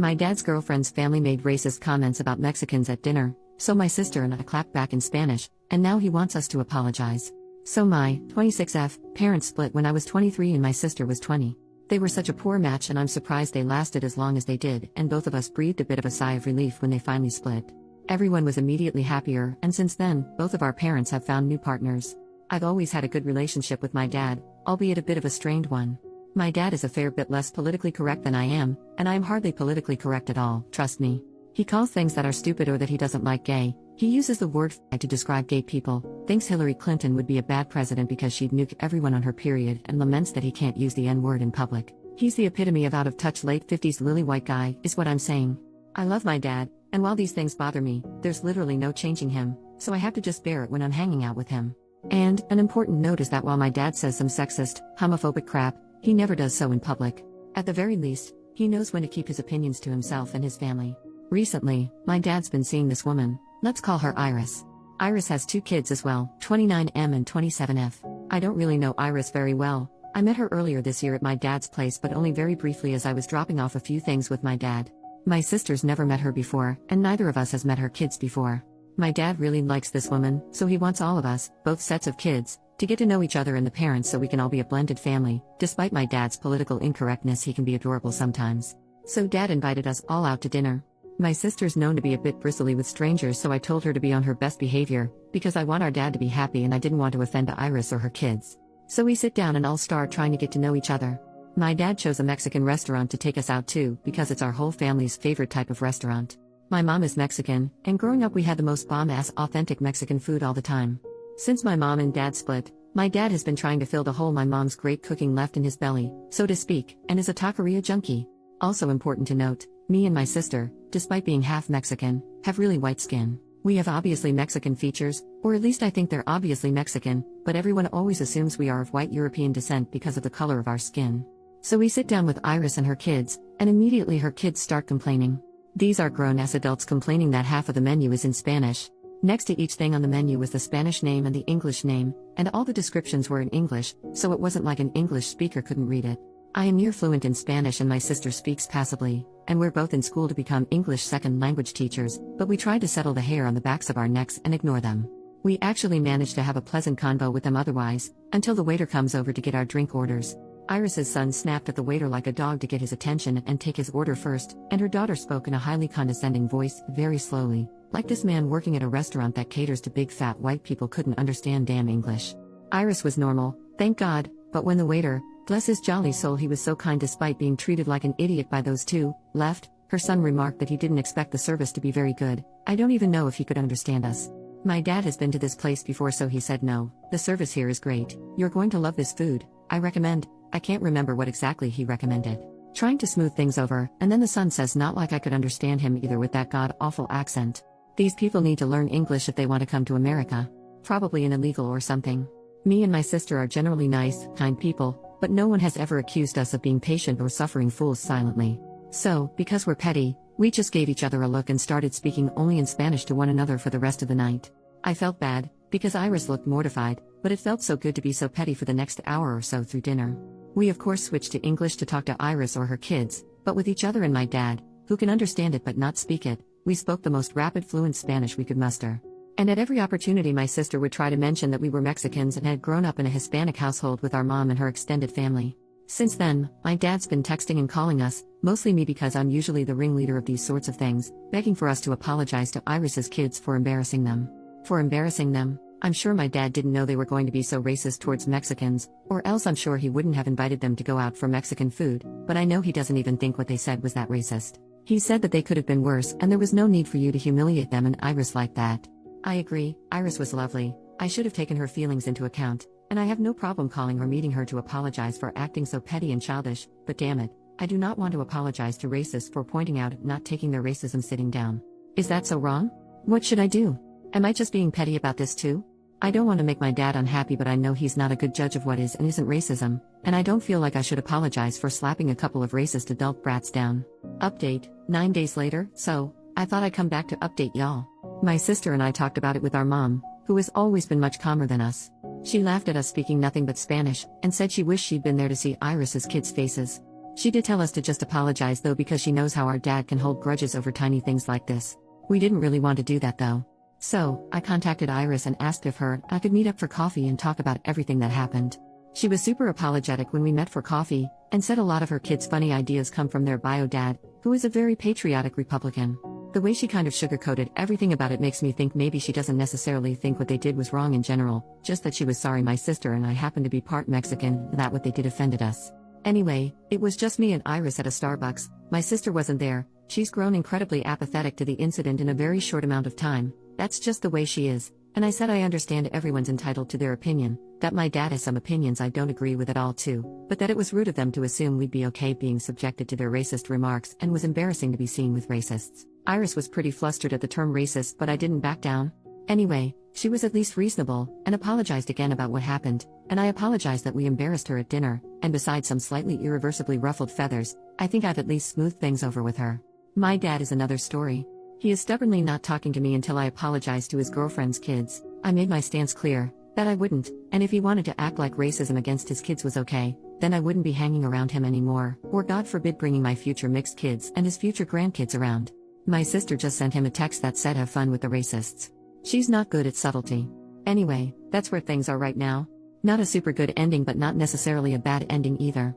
My dad's girlfriend's family made racist comments about Mexicans at dinner, so my sister and I clapped back in Spanish, and now he wants us to apologize. So my 26F parents split when I was 23 and my sister was 20. They were such a poor match and I'm surprised they lasted as long as they did, and both of us breathed a bit of a sigh of relief when they finally split. Everyone was immediately happier, and since then, both of our parents have found new partners. I've always had a good relationship with my dad, albeit a bit of a strained one. My dad is a fair bit less politically correct than I am, and I am hardly politically correct at all, trust me. He calls things that are stupid or that he doesn't like gay. He uses the word "f*** to describe gay people, thinks Hillary Clinton would be a bad president because she'd nuke everyone on her period, and laments that he can't use the N-word in public. He's the epitome of out-of-touch late 50s lily white guy, is what I'm saying. I love my dad, and while these things bother me, there's literally no changing him, so I have to just bear it when I'm hanging out with him. And, an important note is that while my dad says some sexist, homophobic crap, he never does so in public. At the very least, he knows when to keep his opinions to himself and his family. Recently, my dad's been seeing this woman, let's call her Iris. Iris has 2 kids as well, 29M and 27F. I don't really know Iris very well. I met her earlier this year at my dad's place, but only very briefly as I was dropping off a few things with my dad. My sister's never met her before, and neither of us has met her kids before. My dad really likes this woman, so he wants all of us, both sets of kids, to get to know each other and the parents so we can all be a blended family. Despite my dad's political incorrectness, he can be adorable sometimes. So dad invited us all out to dinner. My sister's known to be a bit bristly with strangers, so I told her to be on her best behavior, because I want our dad to be happy and I didn't want to offend Iris or her kids. So we sit down and all start trying to get to know each other. My dad chose a Mexican restaurant to take us out to, because it's our whole family's favorite type of restaurant. My mom is Mexican, and growing up we had the most bomb-ass authentic Mexican food all the time. Since my mom and dad split, my dad has been trying to fill the hole my mom's great cooking left in his belly, so to speak, and is a taqueria junkie. Also important to note, me and my sister, despite being half Mexican, have really white skin. We have obviously Mexican features, or at least I think they're obviously Mexican, but everyone always assumes we are of white European descent because of the color of our skin. So we sit down with Iris and her kids, and immediately her kids start complaining. These are grown-ass adults complaining that half of the menu is in Spanish. Next to each thing on the menu was the Spanish name and the English name, and all the descriptions were in English, so it wasn't like an English speaker couldn't read it. I am near fluent in Spanish and my sister speaks passably, and we're both in school to become English second language teachers, but we try to settle the hair on the backs of our necks and ignore them. We actually managed to have a pleasant convo with them otherwise, until the waiter comes over to get our drink orders. Iris's son snapped at the waiter like a dog to get his attention and take his order first, and her daughter spoke in a highly condescending voice, very slowly, like this man working at a restaurant that caters to big fat white people couldn't understand damn English. Iris was normal, thank God, but when the waiter, bless his jolly soul, he was so kind despite being treated like an idiot by those two, left, her son remarked that he didn't expect the service to be very good. I don't even know if he could understand us. My dad has been to this place before, so he said no, the service here is great, you're going to love this food, I recommend. I can't remember what exactly he recommended. Trying to smooth things over, and then the son says not like I could understand him either with that god-awful accent. These people need to learn English if they want to come to America. Probably an illegal or something. Me and my sister are generally nice, kind people, but no one has ever accused us of being patient or suffering fools silently. So, because we're petty, we just gave each other a look and started speaking only in Spanish to one another for the rest of the night. I felt bad, because Iris looked mortified, but it felt so good to be so petty for the next hour or so through dinner. We of course switched to English to talk to Iris or her kids, but with each other and my dad, who can understand it but not speak it, we spoke the most rapid fluent Spanish we could muster. And at every opportunity my sister would try to mention that we were Mexicans and had grown up in a Hispanic household with our mom and her extended family. Since then, my dad's been texting and calling us, mostly me because I'm usually the ringleader of these sorts of things, begging for us to apologize to Iris's kids for embarrassing them. For embarrassing them? I'm sure my dad didn't know they were going to be so racist towards Mexicans, or else I'm sure he wouldn't have invited them to go out for Mexican food, but I know he doesn't even think what they said was that racist. He said that they could have been worse and there was no need for you to humiliate them and Iris like that. I agree, Iris was lovely, I should have taken her feelings into account, and I have no problem calling or meeting her to apologize for acting so petty and childish, but damn it, I do not want to apologize to racists for pointing out not taking their racism sitting down. Is that so wrong? What should I do? Am I just being petty about this too? I don't want to make my dad unhappy, but I know he's not a good judge of what is and isn't racism, and I don't feel like I should apologize for slapping a couple of racist adult brats down. Update, 9 days later, so, I thought I'd come back to update y'all. My sister and I talked about it with our mom, who has always been much calmer than us. She laughed at us speaking nothing but Spanish, and said she wished she'd been there to see Iris's kids' faces. She did tell us to just apologize though because she knows how our dad can hold grudges over tiny things like this. We didn't really want to do that though. So, I contacted Iris and asked if I could meet up for coffee and talk about everything that happened. She was super apologetic when we met for coffee, and said a lot of her kids' funny ideas come from their bio dad, who is a very patriotic Republican. The way she kind of sugarcoated everything about it makes me think maybe she doesn't necessarily think what they did was wrong in general, just that she was sorry my sister and I happen to be part Mexican, that what they did offended us. Anyway, it was just me and Iris at a Starbucks. My sister wasn't there. She's grown incredibly apathetic to the incident in a very short amount of time. That's just the way she is. And I said I understand everyone's entitled to their opinion, that my dad has some opinions I don't agree with at all too, but that it was rude of them to assume we'd be okay being subjected to their racist remarks and was embarrassing to be seen with racists. Iris was pretty flustered at the term racist, but I didn't back down. Anyway, she was at least reasonable, and apologized again about what happened, and I apologized that we embarrassed her at dinner, and besides some slightly irreversibly ruffled feathers, I think I've at least smoothed things over with her. My dad is another story. He is stubbornly not talking to me until I apologized to his girlfriend's kids. I made my stance clear, that I wouldn't, and if he wanted to act like racism against his kids was okay, then I wouldn't be hanging around him anymore, or God forbid bringing my future mixed kids and his future grandkids around. My sister just sent him a text that said have fun with the racists. She's not good at subtlety. Anyway, that's where things are right now. Not a super good ending but not necessarily a bad ending either.